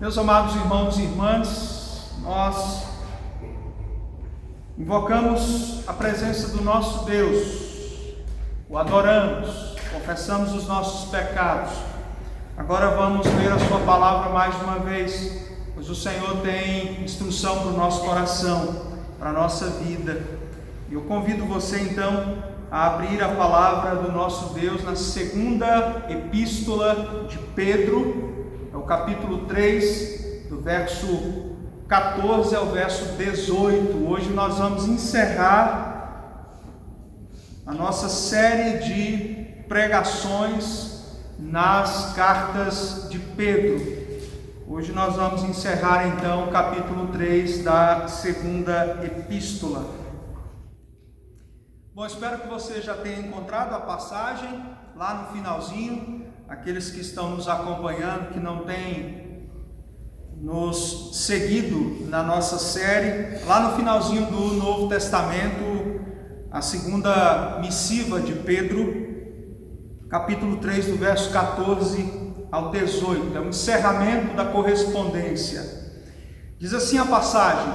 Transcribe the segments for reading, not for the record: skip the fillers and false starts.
Meus amados irmãos e irmãs, nós invocamos a presença do nosso Deus, o adoramos, confessamos os nossos pecados. Agora vamos ler a sua palavra mais uma vez, pois o Senhor tem instrução para o nosso coração, para a nossa vida. E eu convido você então a abrir a palavra do nosso Deus na segunda epístola de Pedro, é o capítulo 3, do verso 14 ao verso 18. Hoje nós vamos encerrar a nossa série de pregações nas cartas de Pedro. Hoje nós vamos encerrar então o capítulo 3 da segunda epístola. Bom, espero que você já tenha encontrado a passagem lá no finalzinho. Aqueles que estão nos acompanhando, que não têm nos seguido na nossa série, lá no finalzinho do Novo Testamento, a segunda missiva de Pedro, capítulo 3, do verso 14 ao 18, é o encerramento da correspondência. Diz assim a passagem: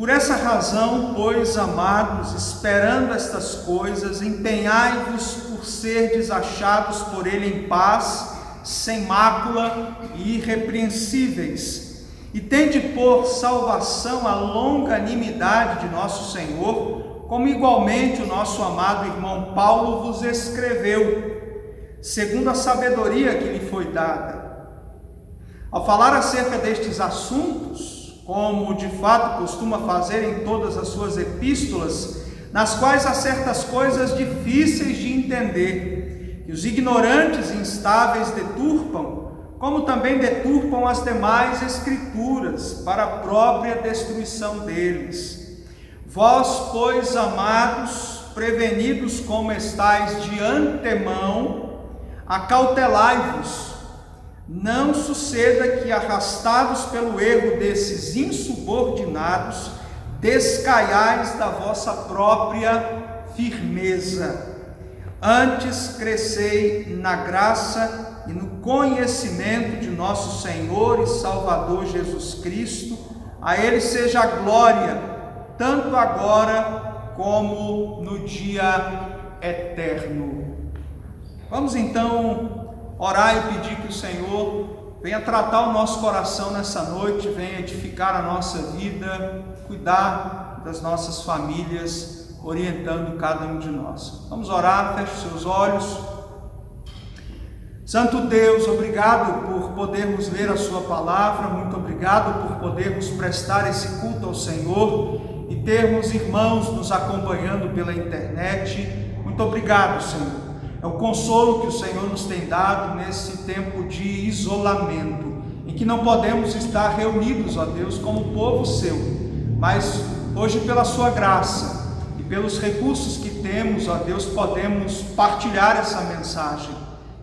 por essa razão, pois, amados, esperando estas coisas, empenhai-vos por serdes achados por ele em paz, sem mácula e irrepreensíveis, e tende por salvação a longanimidade de nosso Senhor, como igualmente o nosso amado irmão Paulo vos escreveu, segundo a sabedoria que lhe foi dada. Ao falar acerca destes assuntos, como de fato costuma fazer em todas as suas epístolas, nas quais há certas coisas difíceis de entender, que os ignorantes e instáveis deturpam, como também deturpam as demais escrituras, para a própria destruição deles. Vós, pois, amados, prevenidos como estáis de antemão, acautelai-vos. Não suceda que, arrastados pelo erro desses insubordinados, descaiais da vossa própria firmeza. Antes crescei na graça e no conhecimento de nosso Senhor e Salvador Jesus Cristo. A Ele seja a glória, tanto agora como no dia eterno. Vamos então orar e pedir que o Senhor venha tratar o nosso coração nessa noite, venha edificar a nossa vida, cuidar das nossas famílias, orientando cada um de nós. Vamos orar, feche os seus olhos. Santo Deus, obrigado por podermos ler a sua palavra, muito obrigado por podermos prestar esse culto ao Senhor e termos irmãos nos acompanhando pela internet. Muito obrigado, Senhor. É o consolo que o Senhor nos tem dado nesse tempo de isolamento, em que não podemos estar reunidos, ó Deus, como povo seu, mas hoje pela sua graça e pelos recursos que temos, ó Deus, podemos partilhar essa mensagem.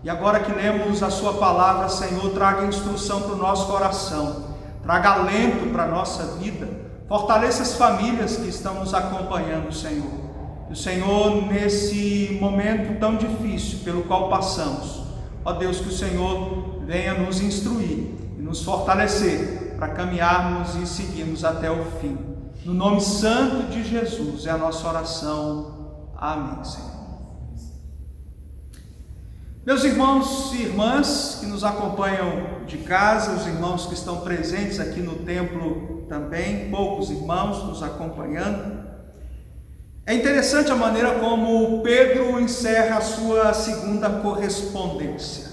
E agora que lemos a sua palavra, Senhor, traga instrução para o nosso coração, traga alento para a nossa vida, fortaleça as famílias que estão nos acompanhando, Senhor. O Senhor, nesse momento tão difícil pelo qual passamos, ó Deus, que o Senhor venha nos instruir e nos fortalecer para caminharmos e seguirmos até o fim. No nome santo de Jesus é a nossa oração. Amém, Senhor. Meus irmãos e irmãs que nos acompanham de casa, os irmãos que estão presentes aqui no templo também, poucos irmãos nos acompanhando. É interessante a maneira como Pedro encerra a sua segunda correspondência.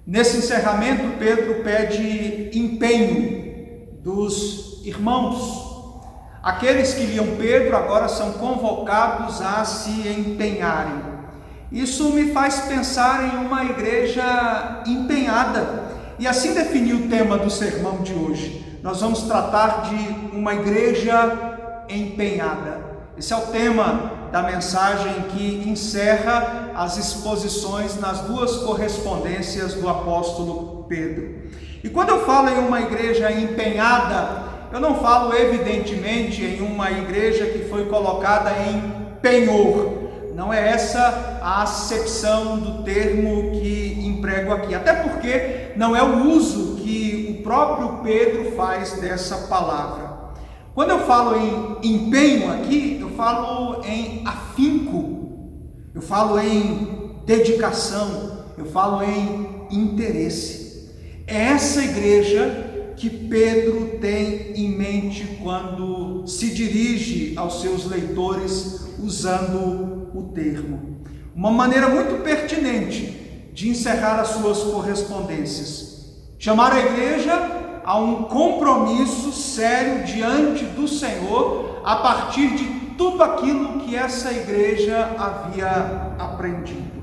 Nesse encerramento, Pedro pede empenho dos irmãos. Aqueles que liam Pedro agora são convocados a se empenharem. Isso me faz pensar em uma igreja empenhada. E assim defini o tema do sermão de hoje. Nós vamos tratar de uma igreja empenhada. Esse é o tema da mensagem que encerra as exposições nas duas correspondências do apóstolo Pedro. E quando eu falo em uma igreja empenhada, eu não falo evidentemente em uma igreja que foi colocada em penhor. Não é essa a acepção do termo que emprego aqui. Até porque não é o uso que o próprio Pedro faz dessa palavra. Quando eu falo em empenho aqui, eu falo em afinco, eu falo em dedicação, eu falo em interesse. É essa igreja que Pedro tem em mente quando se dirige aos seus leitores usando o termo. Uma maneira muito pertinente de encerrar as suas correspondências. Chamar a igreja a um compromisso sério diante do Senhor a partir de tudo aquilo que essa igreja havia aprendido.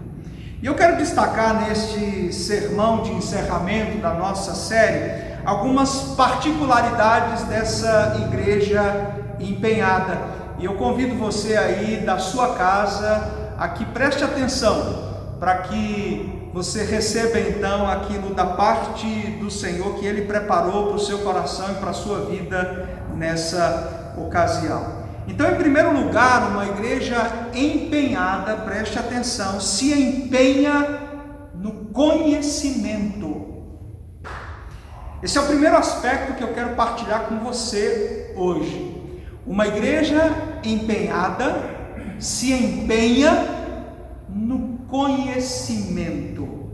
E eu quero destacar neste sermão de encerramento da nossa série algumas particularidades dessa igreja empenhada. E eu convido você aí da sua casa a que preste atenção para que você receba então aquilo da parte do Senhor que Ele preparou para o seu coração e para a sua vida nessa ocasião. Então, em primeiro lugar, uma igreja empenhada, preste atenção, se empenha no conhecimento. Esse é o primeiro aspecto que eu quero partilhar com você hoje. Uma igreja empenhada se empenha no conhecimento.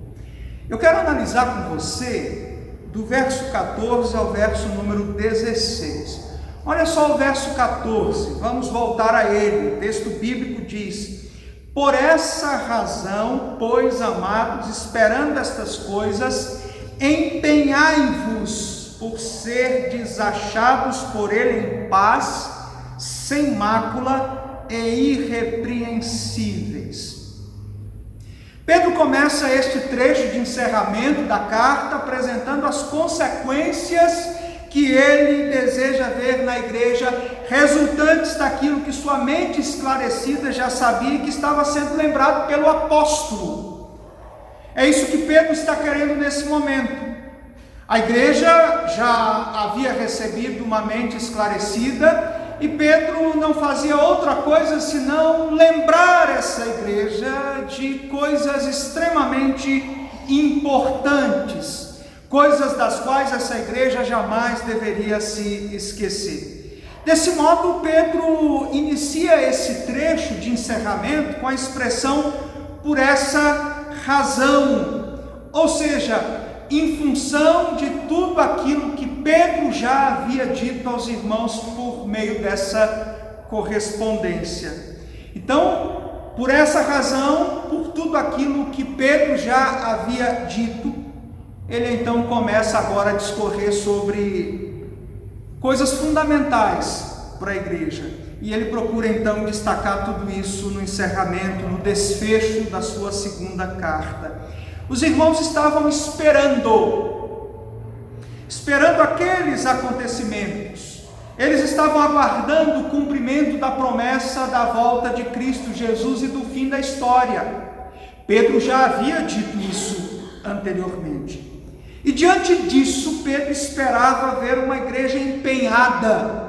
Eu quero analisar com você do verso 14 ao verso número 16. Olha só o verso 14, vamos voltar a ele. O texto bíblico diz: por essa razão, pois, amados, esperando estas coisas, empenhai-vos por serdes achados por ele em paz, sem mácula e irrepreensíveis. Pedro começa este trecho de encerramento da carta apresentando as consequências que ele deseja ver na igreja, resultantes daquilo que sua mente esclarecida já sabia e que estava sendo lembrado pelo apóstolo. É isso que Pedro está querendo nesse momento. A igreja já havia recebido uma mente esclarecida e Pedro não fazia outra coisa senão lembrar essa igreja de coisas extremamente importantes, coisas das quais essa igreja jamais deveria se esquecer. Desse modo, Pedro inicia esse trecho de encerramento com a expressão por essa razão, ou seja, em função de tudo aquilo que Pedro já havia dito aos irmãos por meio dessa correspondência. Então, por essa razão, por tudo aquilo que Pedro já havia dito, ele então começa agora a discorrer sobre coisas fundamentais para a igreja. E ele procura então destacar tudo isso no encerramento, no desfecho da sua segunda carta. Os irmãos estavam esperando aqueles acontecimentos. Eles estavam aguardando o cumprimento da promessa da volta de Cristo Jesus e do fim da história. Pedro já havia dito isso anteriormente. E diante disso, Pedro esperava ver uma igreja empenhada.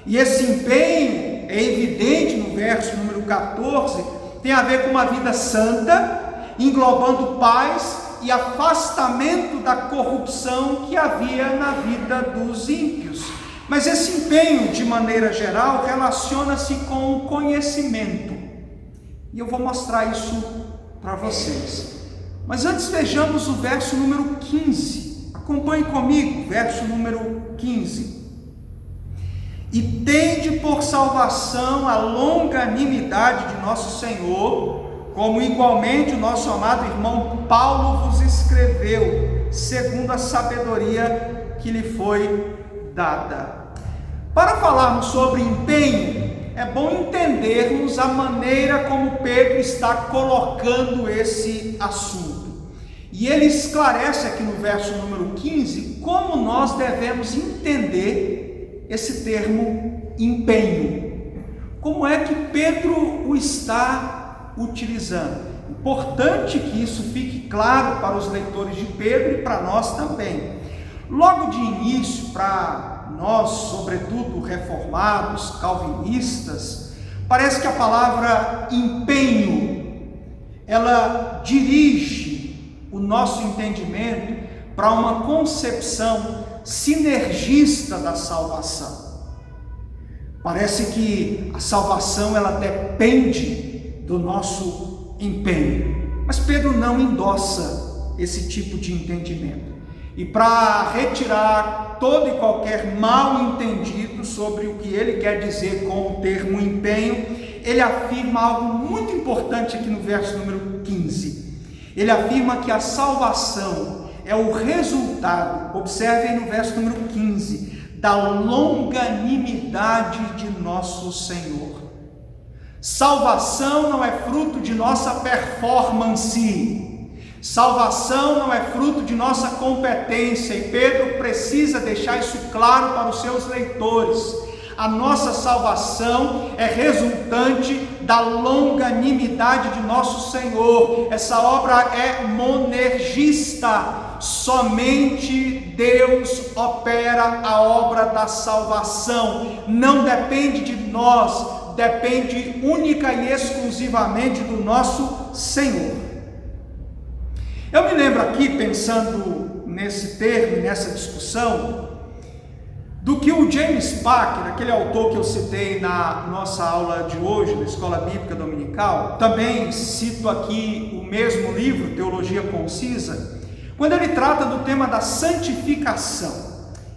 E esse empenho é evidente no verso número 14, tem a ver com uma vida santa, englobando paz e afastamento da corrupção que havia na vida dos ímpios. Mas esse empenho, de maneira geral, relaciona-se com o conhecimento. E eu vou mostrar isso para vocês. Mas antes vejamos o verso número 15. Acompanhe comigo, verso número 15. E tende por salvação a longanimidade de nosso Senhor, como igualmente o nosso amado irmão Paulo vos escreveu, segundo a sabedoria que lhe foi dada. Para falarmos sobre empenho, é bom entendermos a maneira como Pedro está colocando esse assunto. E ele esclarece aqui no verso número 15 como nós devemos entender esse termo empenho. Como é que Pedro o está utilizando? Importante que isso fique claro para os leitores de Pedro e para nós também. Logo de início, para nós, sobretudo reformados, calvinistas, parece que a palavra empenho, ela dirige o nosso entendimento para uma concepção sinergista da salvação. Parece que a salvação ela depende do nosso empenho, mas Pedro não endossa esse tipo de entendimento. E para retirar todo e qualquer mal entendido sobre o que ele quer dizer com o termo empenho, ele afirma algo muito importante aqui no verso número 15. Ele afirma que a salvação é o resultado, observem no verso número 15, da longanimidade de nosso Senhor. Salvação não é fruto de nossa performance. Salvação não é fruto de nossa competência, e Pedro precisa deixar isso claro para os seus leitores. A nossa salvação é resultante da longanimidade de nosso Senhor. Essa obra é monergista. Somente Deus opera a obra da salvação. Não depende de nós, depende única e exclusivamente do nosso Senhor. Eu me lembro aqui, pensando nesse termo, nessa discussão, do que o James Packer, aquele autor que eu citei na nossa aula de hoje, na Escola Bíblica Dominical, também cito aqui o mesmo livro, Teologia Concisa, quando ele trata do tema da santificação,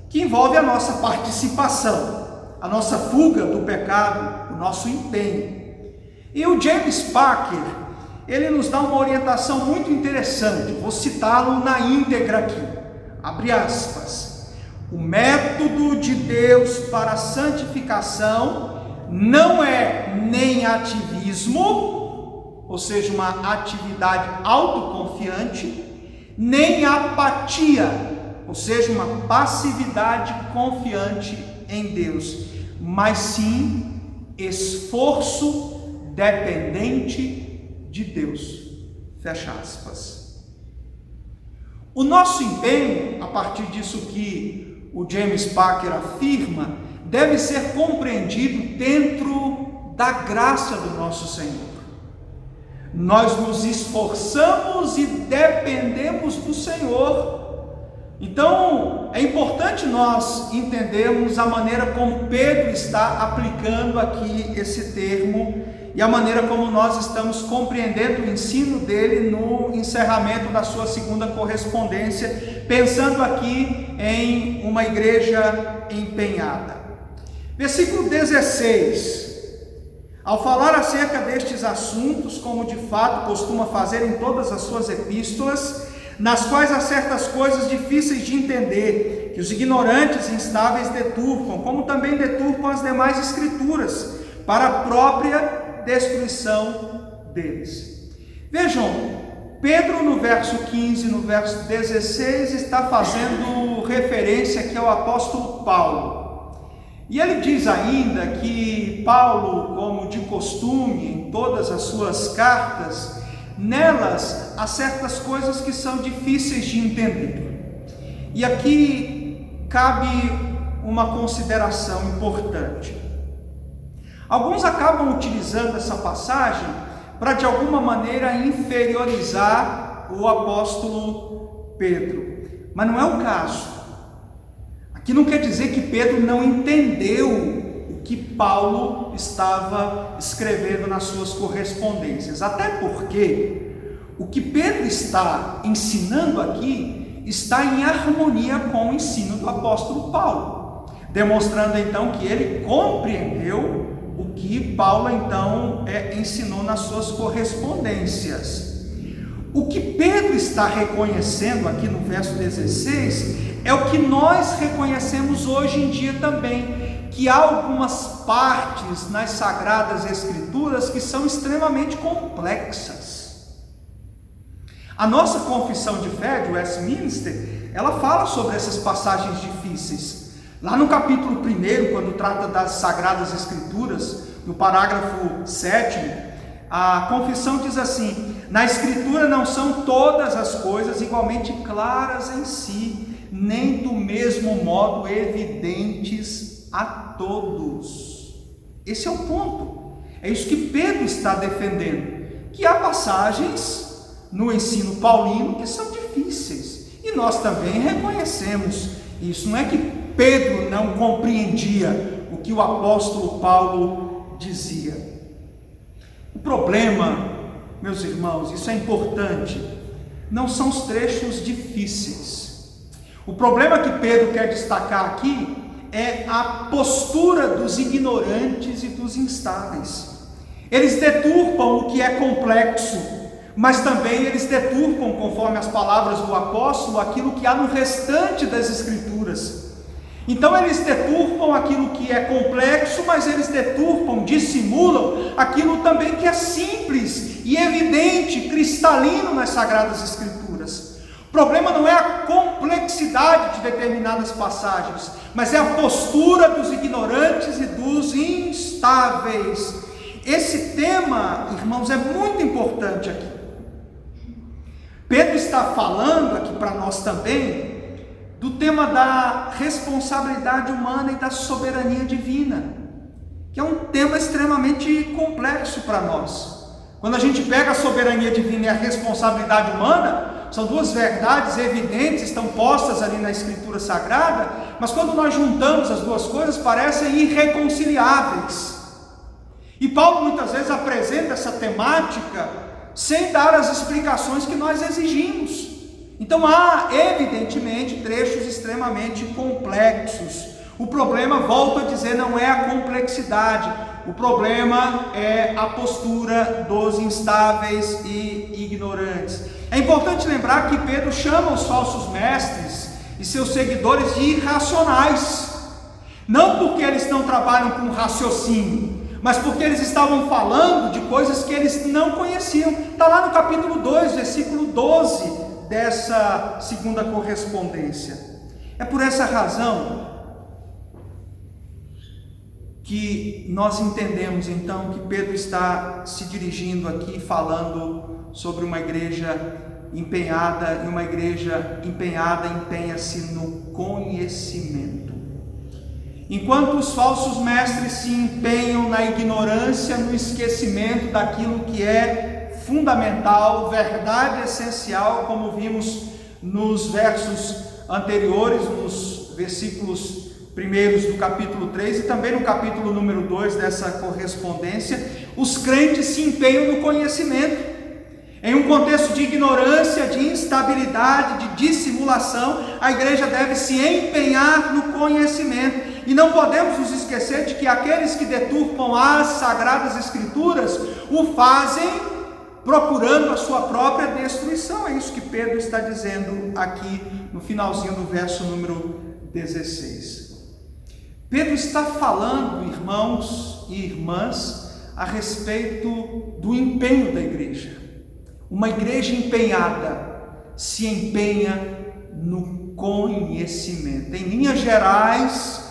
que envolve a nossa participação, a nossa fuga do pecado, o nosso empenho. E o James Packer, ele nos dá uma orientação muito interessante, vou citá-lo na íntegra aqui, abre aspas. O método de Deus para a santificação não é nem ativismo, ou seja, uma atividade autoconfiante, nem apatia, ou seja, uma passividade confiante em Deus, mas sim esforço dependente de Deus. Fecha aspas. O nosso empenho, a partir disso que o James Packer afirma, deve ser compreendido dentro da graça do nosso Senhor. Nós nos esforçamos e dependemos do Senhor. Então, é importante nós entendermos a maneira como Pedro está aplicando aqui esse termo e a maneira como nós estamos compreendendo o ensino dele no encerramento da sua segunda correspondência, pensando aqui em uma igreja empenhada. Versículo 16. Ao falar acerca destes assuntos, como de fato costuma fazer em todas as suas epístolas, nas quais há certas coisas difíceis de entender, que os ignorantes e instáveis deturpam, como também deturpam as demais escrituras, para a própria destruição deles. Vejam, Pedro no verso 15, no verso 16, está fazendo referência aqui ao apóstolo Paulo. E ele diz ainda que Paulo, como de costume, em todas as suas cartas, nelas há certas coisas que são difíceis de entender. E aqui cabe uma consideração importante. Alguns acabam utilizando essa passagem para de alguma maneira inferiorizar o apóstolo Pedro, mas não é o caso. Aqui não quer dizer que Pedro não entendeu o que Paulo estava escrevendo nas suas correspondências, até porque o que Pedro está ensinando aqui está em harmonia com o ensino do apóstolo Paulo, demonstrando então que ele compreendeu o que Paulo então ensinou nas suas correspondências. O que Pedro está reconhecendo aqui no verso 16 é o que nós reconhecemos hoje em dia também, que há algumas partes nas Sagradas Escrituras que são extremamente complexas. A nossa confissão de fé de Westminster, ela fala sobre essas passagens difíceis. Lá no capítulo 1, quando trata das Sagradas Escrituras, no parágrafo 7, a confissão diz assim: na Escritura não são todas as coisas igualmente claras em si, nem do mesmo modo evidentes a todos. Esse é o ponto. É isso que Pedro está defendendo, que há passagens no ensino paulino que são difíceis, e E nós também reconhecemos isso. Não é que Pedro não compreendia o que o apóstolo Paulo dizia. O problema, meus irmãos, isso é importante, não são os trechos difíceis. O problema que Pedro quer destacar aqui é a postura dos ignorantes e dos instáveis. Eles deturpam o que é complexo, mas também eles deturpam, conforme as palavras do apóstolo, aquilo que há no restante das Escrituras. Então eles deturpam aquilo que é complexo, mas eles deturpam, dissimulam aquilo também que é simples e evidente, cristalino nas Sagradas Escrituras. O problema não é a complexidade de determinadas passagens, mas é a postura dos ignorantes e dos instáveis. Esse tema, irmãos, é muito importante aqui. Pedro está falando aqui para nós também do tema da responsabilidade humana e da soberania divina, que é um tema extremamente complexo para nós. Quando a gente pega a soberania divina e a responsabilidade humana, são duas verdades evidentes, estão postas ali na Escritura Sagrada, mas quando nós juntamos as duas coisas, parecem irreconciliáveis. E Paulo muitas vezes apresenta essa temática sem dar as explicações que nós exigimos. Então há, evidentemente, trechos extremamente complexos. O problema, volto a dizer, não é a complexidade. O problema é a postura dos instáveis e ignorantes. É importante lembrar que Pedro chama os falsos mestres e seus seguidores de irracionais. Não porque eles não trabalham com raciocínio, mas porque eles estavam falando de coisas que eles não conheciam. Está lá no capítulo 2, versículo 12, dessa segunda correspondência. É por essa razão que nós entendemos então que Pedro está se dirigindo aqui, falando sobre uma igreja empenhada, e uma igreja empenhada empenha-se no conhecimento. Enquanto os falsos mestres se empenham na ignorância, no esquecimento daquilo que é fundamental, verdade essencial, como vimos nos versos anteriores, nos versículos primeiros do capítulo 3 e também no capítulo número 2 dessa correspondência, os crentes se empenham no conhecimento. Em um contexto de ignorância, de instabilidade, de dissimulação, a igreja deve se empenhar no conhecimento. E não podemos nos esquecer de que aqueles que deturpam as Sagradas Escrituras o fazem procurando a sua própria destruição. É isso que Pedro está dizendo aqui no finalzinho do verso número 16. Pedro está falando, irmãos e irmãs, a respeito do empenho da igreja. Uma igreja empenhada se empenha no conhecimento. Em linhas gerais,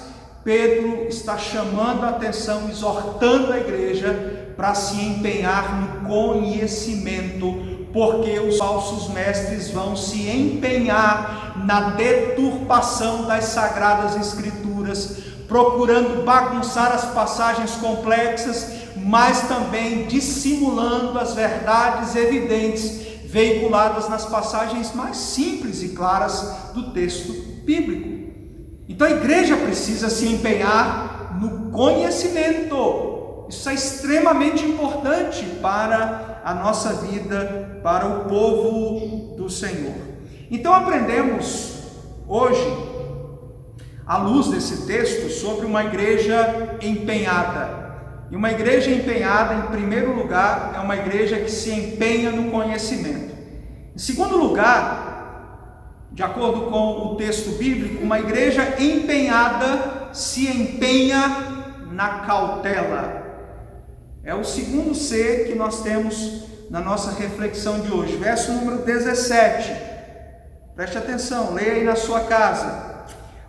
Pedro está chamando a atenção, exortando a igreja para se empenhar no conhecimento, porque os falsos mestres vão se empenhar na deturpação das Sagradas Escrituras, procurando bagunçar as passagens complexas, mas também dissimulando as verdades evidentes veiculadas nas passagens mais simples e claras do texto bíblico. Então a igreja precisa se empenhar no conhecimento. Isso é extremamente importante para a nossa vida, para o povo do Senhor. Então aprendemos hoje, à luz desse texto, sobre uma igreja empenhada. E uma igreja empenhada, em primeiro lugar, é uma igreja que se empenha no conhecimento. Em segundo lugar, de acordo com o texto bíblico, uma igreja empenhada se empenha na cautela. É o segundo C que nós temos na nossa reflexão de hoje. Verso número 17. Preste atenção, leia aí na sua casa.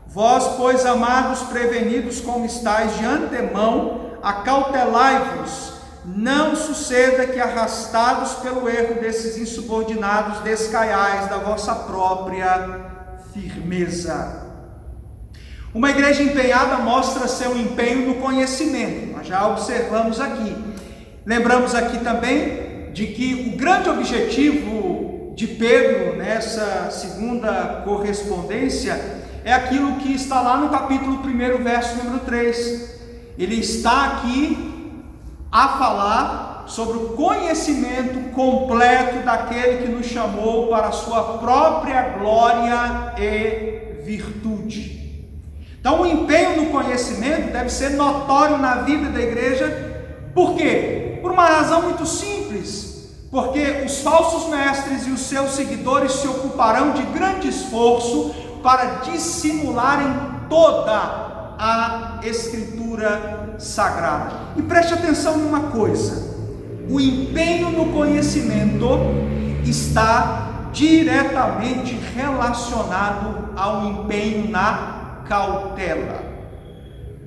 Vós, pois, amados, prevenidos como estáis de antemão, acautelai-vos, não suceda que, arrastados pelo erro desses insubordinados, descaiais da vossa própria firmeza. Uma igreja empenhada mostra seu empenho no conhecimento, nós já observamos aqui. Lembramos aqui também de que o grande objetivo de Pedro nessa segunda correspondência é aquilo que está lá no capítulo 1, verso número 3. Ele está aqui a falar sobre o conhecimento completo daquele que nos chamou para a sua própria glória e virtude. Então, o empenho no conhecimento deve ser notório na vida da igreja. Por quê? Por uma razão muito simples. Porque os falsos mestres e os seus seguidores se ocuparão de grande esforço para dissimularem toda a Escritura Sagrada. E preste atenção numa coisa: o empenho no conhecimento está diretamente relacionado ao empenho na cautela.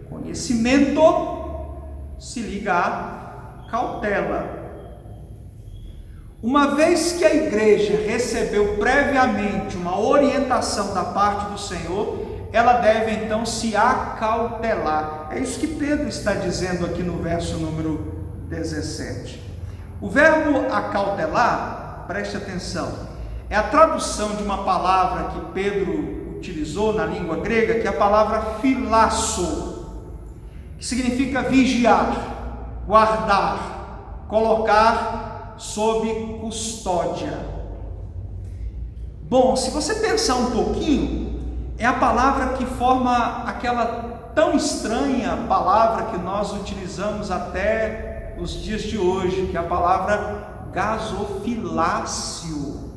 Conhecimento se liga à cautela. Uma vez que a igreja recebeu previamente uma orientação da parte do Senhor, ela deve então se acautelar. É isso que Pedro está dizendo aqui no verso número 17. O verbo acautelar, preste atenção, é a tradução de uma palavra que Pedro utilizou na língua grega, que é a palavra filasso, que significa vigiar, guardar, colocar sob custódia. Bom, se você pensar um pouquinho, é a palavra que forma aquela tão estranha palavra que nós utilizamos até os dias de hoje, que é a palavra gasofilácio.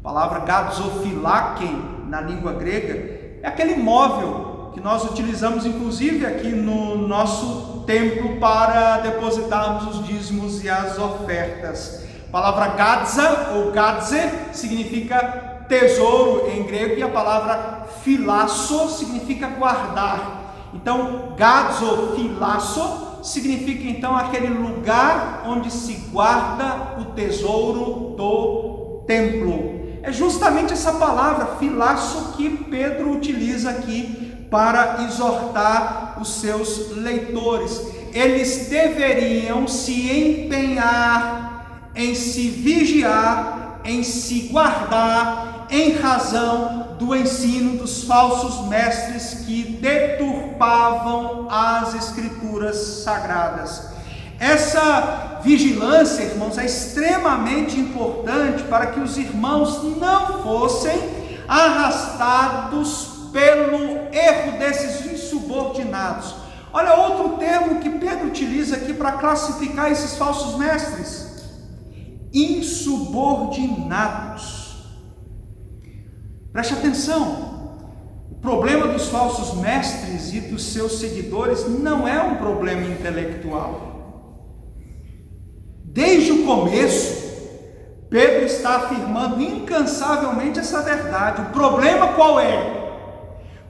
A palavra gasofilaken na língua grega é aquele móvel que nós utilizamos inclusive aqui no nosso templo para depositarmos os dízimos e as ofertas. A palavra gadza ou gadze significa tesouro em grego e a palavra filasso significa guardar. Então, gazofilasso significa então aquele lugar onde se guarda o tesouro do templo. É justamente essa palavra filasso que Pedro utiliza aqui para exortar os seus leitores. Eles deveriam se empenhar em se vigiar, em se guardar, em razão do ensino dos falsos mestres que deturpavam as Escrituras Sagradas. Essa vigilância, irmãos, é extremamente importante para que os irmãos não fossem arrastados pelo erro desses insubordinados. Olha outro termo que Pedro utiliza aqui para classificar esses falsos mestres: insubordinados. Preste atenção, o problema dos falsos mestres e dos seus seguidores não é um problema intelectual. Desde o começo, Pedro está afirmando incansavelmente essa verdade. O problema qual é?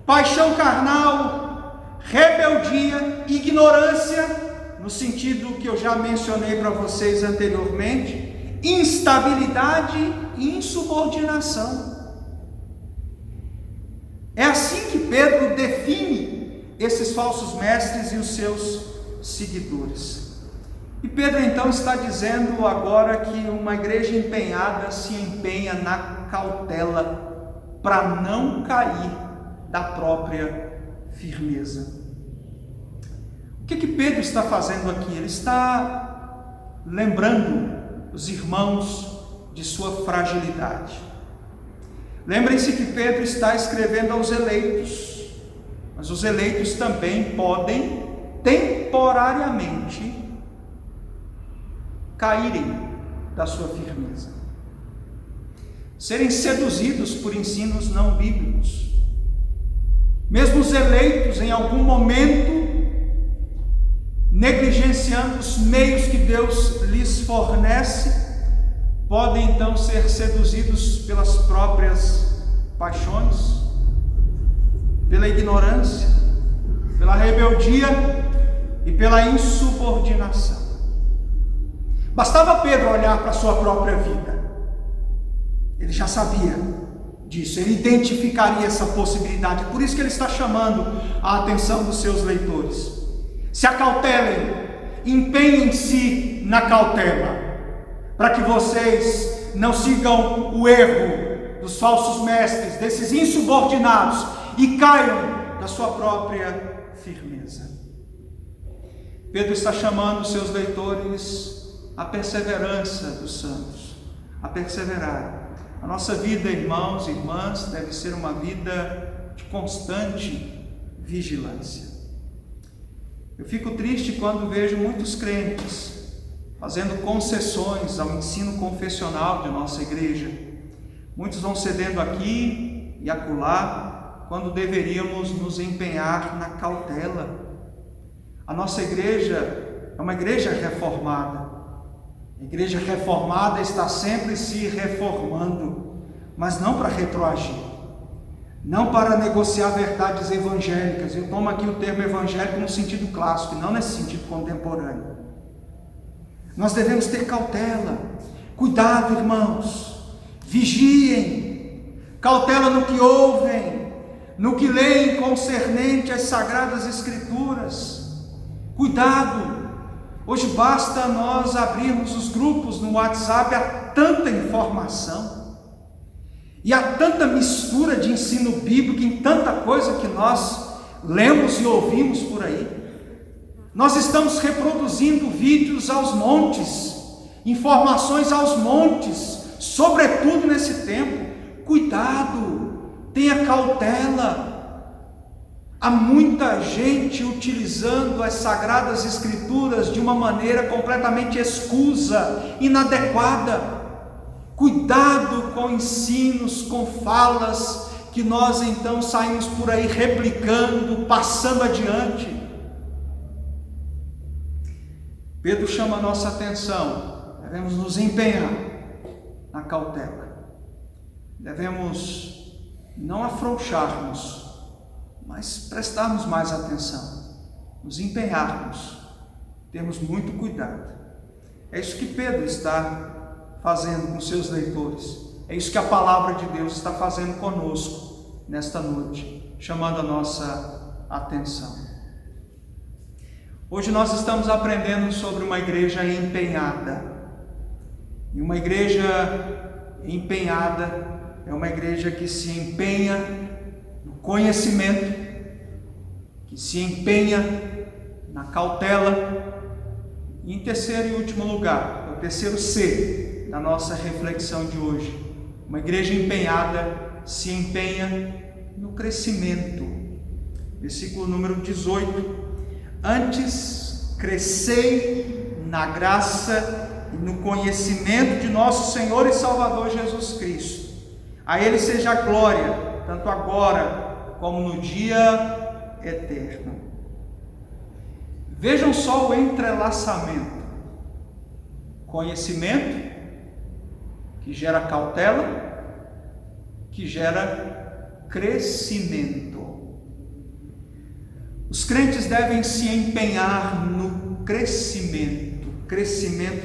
Paixão carnal, rebeldia, ignorância, no sentido que eu já mencionei para vocês anteriormente, instabilidade e insubordinação. É assim que Pedro define esses falsos mestres e os seus seguidores. E Pedro então está dizendo agora que uma igreja empenhada se empenha na cautela para não cair da própria firmeza. O que Pedro está fazendo aqui? Ele está lembrando os irmãos de sua fragilidade. Lembrem-se que Pedro está escrevendo aos eleitos, mas os eleitos também podem temporariamente caírem da sua firmeza, serem seduzidos por ensinos não bíblicos. Mesmo os eleitos, em algum momento, negligenciando os meios que Deus lhes fornece, podem então ser seduzidos pelas próprias paixões, pela ignorância, pela rebeldia e pela insubordinação. Bastava Pedro olhar para a sua própria vida, ele já sabia disso, ele identificaria essa possibilidade. Por isso que ele está chamando a atenção dos seus leitores: se acautelem, empenhem-se na cautela, para que vocês não sigam o erro dos falsos mestres, desses insubordinados, e caiam da sua própria firmeza. Pedro está chamando os seus leitores à perseverança dos santos, a perseverar. A nossa vida, irmãos e irmãs, deve ser uma vida de constante vigilância. Eu fico triste quando vejo muitos crentes fazendo concessões ao ensino confessional de nossa igreja. Muitos vão cedendo aqui e acolá, quando deveríamos nos empenhar na cautela. A nossa igreja é uma igreja reformada. A igreja reformada está sempre se reformando, mas não para retroagir, não para negociar verdades evangélicas. Eu tomo aqui o termo evangélico no sentido clássico, não nesse sentido contemporâneo. Nós devemos ter cautela, cuidado, irmãos, vigiem, cautela no que ouvem, no que leem concernente às Sagradas Escrituras. Cuidado, hoje basta nós abrirmos os grupos no WhatsApp, há tanta informação, e há tanta mistura de ensino bíblico em tanta coisa que nós lemos e ouvimos por aí. Nós estamos reproduzindo vídeos aos montes, informações aos montes, sobretudo nesse tempo. Cuidado, tenha cautela. Há muita gente utilizando as Sagradas Escrituras de uma maneira completamente escusa, inadequada. Cuidado com ensinos, com falas, que nós então saímos por aí replicando, passando adiante. Pedro chama a nossa atenção, devemos nos empenhar na cautela, devemos não afrouxarmos, mas prestarmos mais atenção, nos empenharmos, termos muito cuidado. É isso que Pedro está fazendo com seus leitores, é isso que a palavra de Deus está fazendo conosco nesta noite, chamando a nossa atenção. Hoje nós estamos aprendendo sobre uma igreja empenhada. E uma igreja empenhada é uma igreja que se empenha no conhecimento, que se empenha na cautela. E em terceiro e último lugar, é o terceiro C da nossa reflexão de hoje. Uma igreja empenhada se empenha no crescimento. Versículo número 18. Antes, crescei na graça e no conhecimento de nosso Senhor e Salvador Jesus Cristo. A Ele seja a glória, tanto agora como no dia eterno. Vejam só o entrelaçamento. Conhecimento, que gera cautela, que gera crescimento. Os crentes devem se empenhar no crescimento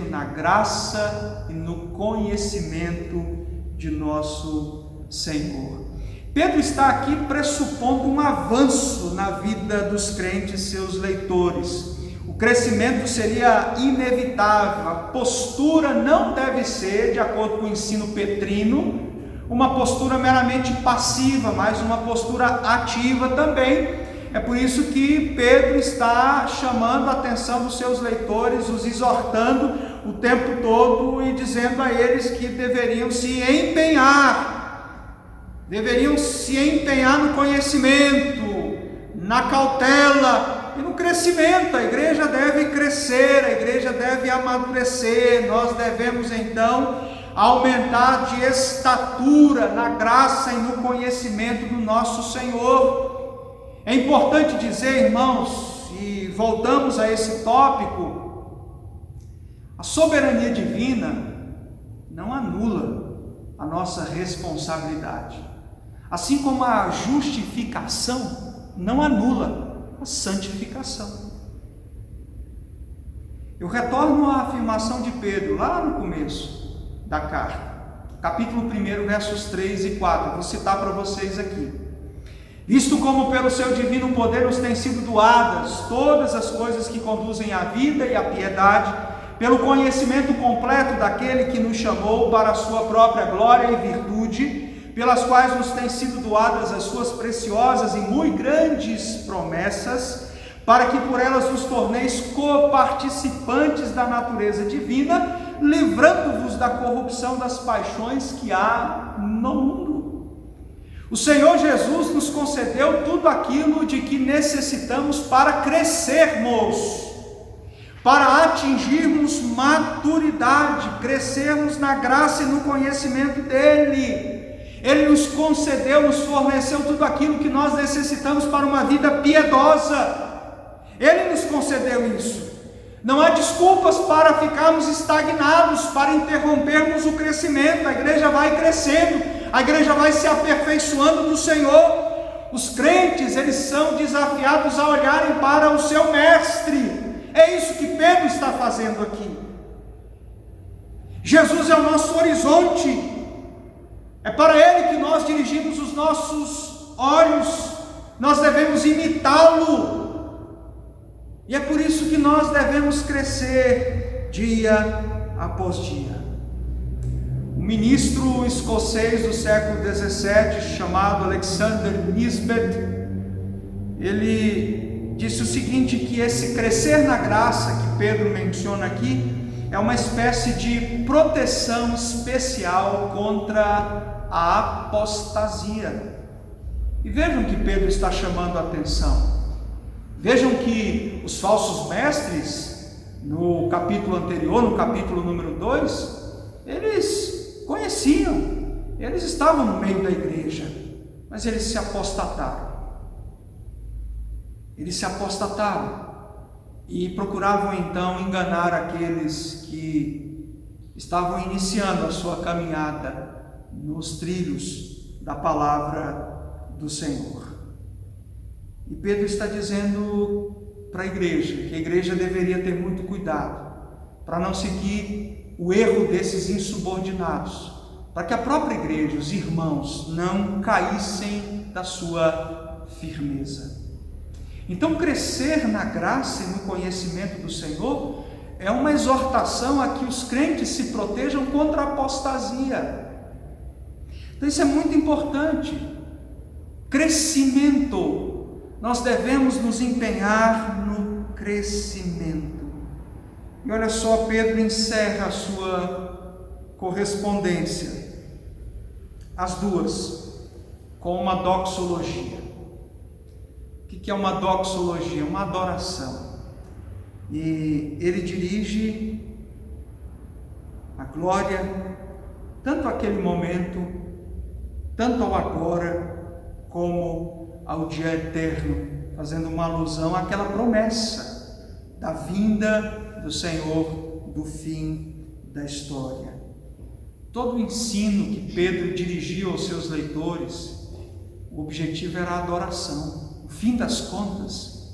na graça e no conhecimento de nosso Senhor. Pedro está aqui pressupondo um avanço na vida dos crentes, seus leitores. O crescimento seria inevitável, a postura não deve ser, de acordo com o ensino petrino, uma postura meramente passiva, mas uma postura ativa também. É por isso que Pedro está chamando a atenção dos seus leitores, os exortando o tempo todo e dizendo a eles que deveriam se empenhar no conhecimento, na cautela e no crescimento. A igreja deve crescer, a igreja deve amadurecer, nós devemos então aumentar de estatura na graça e no conhecimento do nosso Senhor. É importante dizer, irmãos, e voltamos a esse tópico, a soberania divina não anula a nossa responsabilidade, assim como a justificação não anula a santificação. Eu retorno à afirmação de Pedro, lá no começo da carta, capítulo 1, versos 3 e 4, vou citar para vocês aqui. Visto como pelo seu divino poder nos têm sido doadas todas as coisas que conduzem à vida e à piedade, pelo conhecimento completo daquele que nos chamou para a sua própria glória e virtude, pelas quais nos têm sido doadas as suas preciosas e muito grandes promessas, para que por elas nos torneis coparticipantes da natureza divina, livrando-vos da corrupção das paixões que há no mundo. O Senhor Jesus nos concedeu tudo aquilo de que necessitamos para crescermos, para atingirmos maturidade, crescermos na graça e no conhecimento dEle. Ele nos concedeu, nos forneceu tudo aquilo que nós necessitamos para uma vida piedosa. Ele nos concedeu isso. Não há desculpas para ficarmos estagnados, para interrompermos o crescimento. A igreja vai crescendo, a igreja vai se aperfeiçoando no Senhor. Os crentes, eles são desafiados a olharem para o seu mestre. É isso que Pedro está fazendo aqui. Jesus é o nosso horizonte. É para Ele que nós dirigimos os nossos olhos. Nós devemos imitá-lo. E é por isso que nós devemos crescer dia após dia. Um ministro escocês do século XVII, chamado Alexander Nisbet, ele disse o seguinte, que esse crescer na graça que Pedro menciona aqui, é uma espécie de proteção especial contra a apostasia. E vejam que Pedro está chamando a atenção. Vejam que os falsos mestres, no capítulo anterior, no capítulo número 2, eles conheciam, eles estavam no meio da igreja, mas eles se apostataram. Eles se apostataram e procuravam então enganar aqueles que estavam iniciando a sua caminhada nos trilhos da palavra do Senhor. E Pedro está dizendo para a igreja que a igreja deveria ter muito cuidado para não seguir o erro desses insubordinados, para que a própria igreja, os irmãos, não caíssem da sua firmeza. Então, crescer na graça e no conhecimento do Senhor é uma exortação a que os crentes se protejam contra a apostasia. Então, isso é muito importante. Crescimento. Nós devemos nos empenhar no crescimento. E olha só, Pedro encerra a sua correspondência, as duas, com uma doxologia. O que é uma doxologia? Uma adoração. E ele dirige a glória, tanto àquele momento, tanto ao agora, como ao dia eterno, fazendo uma alusão àquela promessa da vinda do Senhor, do fim da história. Todo o ensino que Pedro dirigiu aos seus leitores, o objetivo era a adoração. No fim das contas,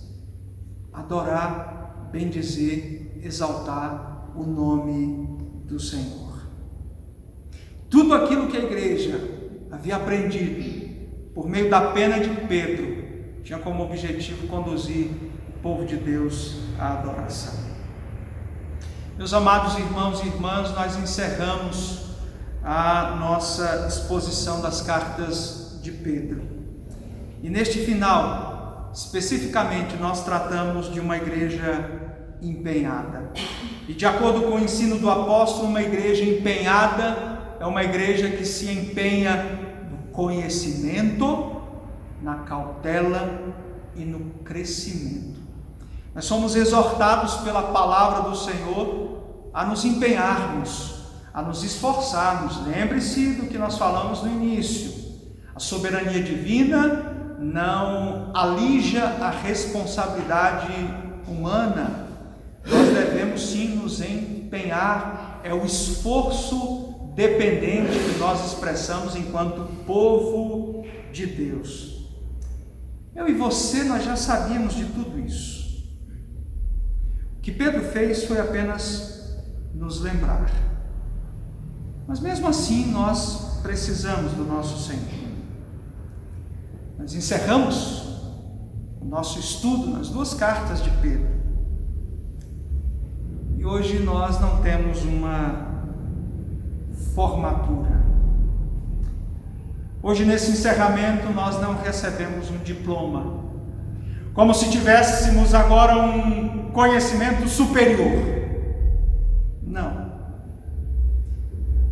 adorar, bendizer, exaltar o nome do Senhor. Tudo aquilo que a igreja havia aprendido por meio da pena de Pedro, tinha como objetivo conduzir o povo de Deus à adoração. Meus amados irmãos e irmãs, nós encerramos a nossa exposição das cartas de Pedro. E neste final, especificamente, nós tratamos de uma igreja empenhada. E de acordo com o ensino do apóstolo, uma igreja empenhada é uma igreja que se empenha conhecimento, na cautela e no crescimento. Nós somos exortados pela palavra do Senhor a nos empenharmos, a nos esforçarmos. Lembre-se do que nós falamos no início. A soberania divina não alija a responsabilidade humana. Nós devemos sim nos empenhar. É o esforço dependente que nós expressamos enquanto povo de Deus. Eu e você, nós já sabíamos de tudo isso. O que Pedro fez foi apenas nos lembrar. Mas mesmo assim, nós precisamos do nosso Senhor. Nós encerramos o nosso estudo nas duas cartas de Pedro. E hoje nós não temos uma formatura. Hoje, nesse encerramento, nós não recebemos um diploma, como se tivéssemos agora um conhecimento superior. Não.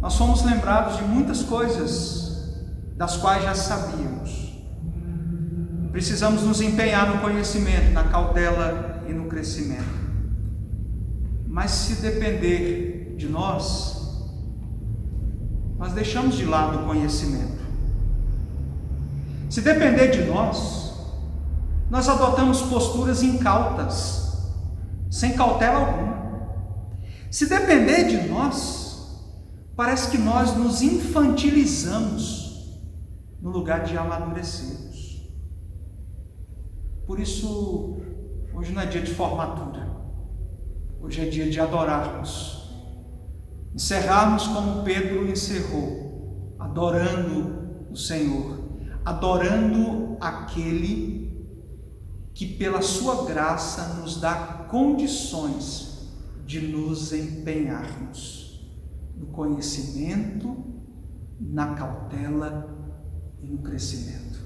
Nós somos lembrados de muitas coisas das quais já sabíamos. Precisamos nos empenhar no conhecimento, na cautela e no crescimento. Mas se depender de nós deixamos de lado o conhecimento. Se depender de nós adotamos posturas incautas, sem cautela alguma. Se depender de nós, parece que nós nos infantilizamos no lugar de amadurecermos. Por isso, hoje não é dia de formatura, hoje é dia de adorarmos, encerrarmos como Pedro encerrou, adorando o Senhor, adorando aquele que pela sua graça nos dá condições de nos empenharmos no conhecimento, na cautela e no crescimento.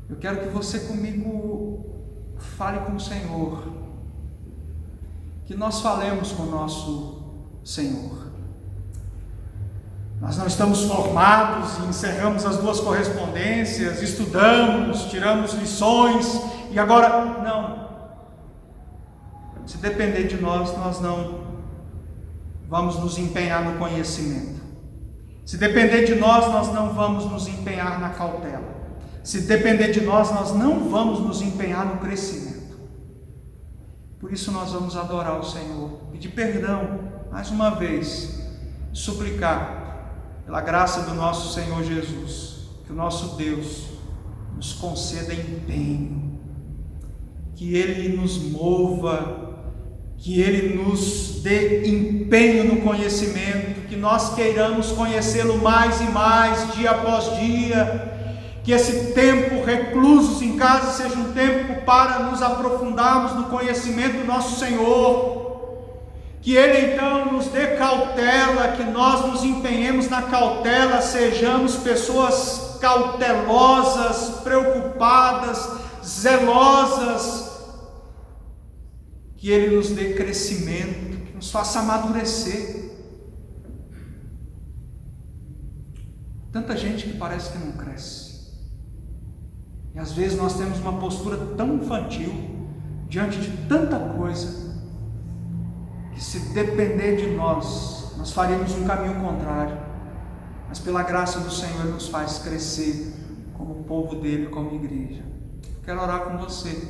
Eu quero que você comigo fale com o Senhor, que nós falemos com o nosso Senhor. Nós não estamos formados e encerramos as 2 correspondências, estudamos, tiramos lições e agora não. Se depender de nós não vamos nos empenhar no conhecimento. Se depender de nós não vamos nos empenhar na cautela. Se depender de nós não vamos nos empenhar no crescimento. Por isso nós vamos adorar o Senhor, pedir perdão mais uma vez, suplicar pela graça do nosso Senhor Jesus, que o nosso Deus nos conceda empenho, que Ele nos mova, que Ele nos dê empenho no conhecimento, que nós queiramos conhecê-lo mais e mais, dia após dia, que esse tempo reclusos em casa seja um tempo para nos aprofundarmos no conhecimento do nosso Senhor, que Ele então nos dê cautela, que nós nos empenhemos na cautela, sejamos pessoas cautelosas, preocupadas, zelosas, que Ele nos dê crescimento, que nos faça amadurecer. Tanta gente que parece que não cresce, e às vezes nós temos uma postura tão infantil, diante de tanta coisa, que se depender de nós faríamos um caminho contrário, mas pela graça do Senhor Ele nos faz crescer como povo dele, como igreja. Eu quero orar com você,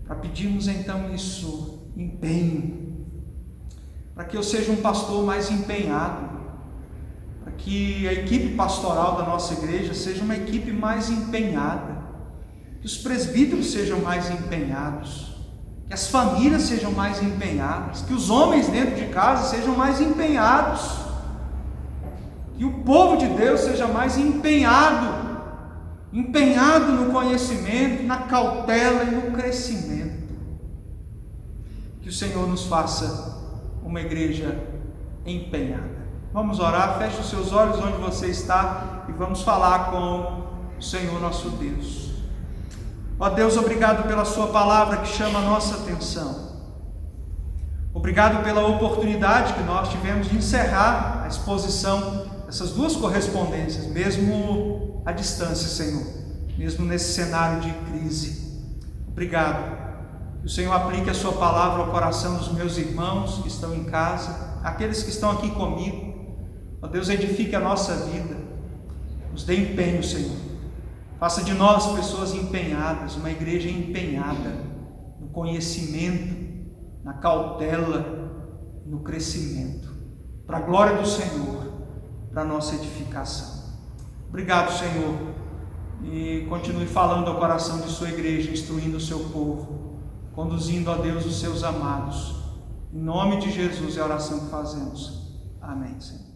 para pedirmos então isso, empenho, para que eu seja um pastor mais empenhado, para que a equipe pastoral da nossa igreja seja uma equipe mais empenhada, que os presbíteros sejam mais empenhados, que as famílias sejam mais empenhadas, que os homens dentro de casa sejam mais empenhados, que o povo de Deus seja mais empenhado no conhecimento, na cautela e no crescimento. Que o Senhor nos faça uma igreja empenhada. Vamos orar, feche os seus olhos onde você está e vamos falar com o Senhor nosso Deus. Ó Deus, obrigado pela sua palavra que chama a nossa atenção. Obrigado pela oportunidade que nós tivemos de encerrar a exposição dessas 2 correspondências, mesmo à distância, Senhor, mesmo nesse cenário de crise. Obrigado. Que o Senhor aplique a sua palavra ao coração dos meus irmãos que estão em casa, aqueles que estão aqui comigo. Ó Deus, edifique a nossa vida, nos dê empenho, Senhor. Faça de nós pessoas empenhadas, uma igreja empenhada no conhecimento, na cautela, no crescimento, para a glória do Senhor, para a nossa edificação. Obrigado, Senhor, e continue falando ao coração de sua igreja, instruindo o seu povo, conduzindo a Deus os seus amados. Em nome de Jesus é a oração que fazemos. Amém, Senhor.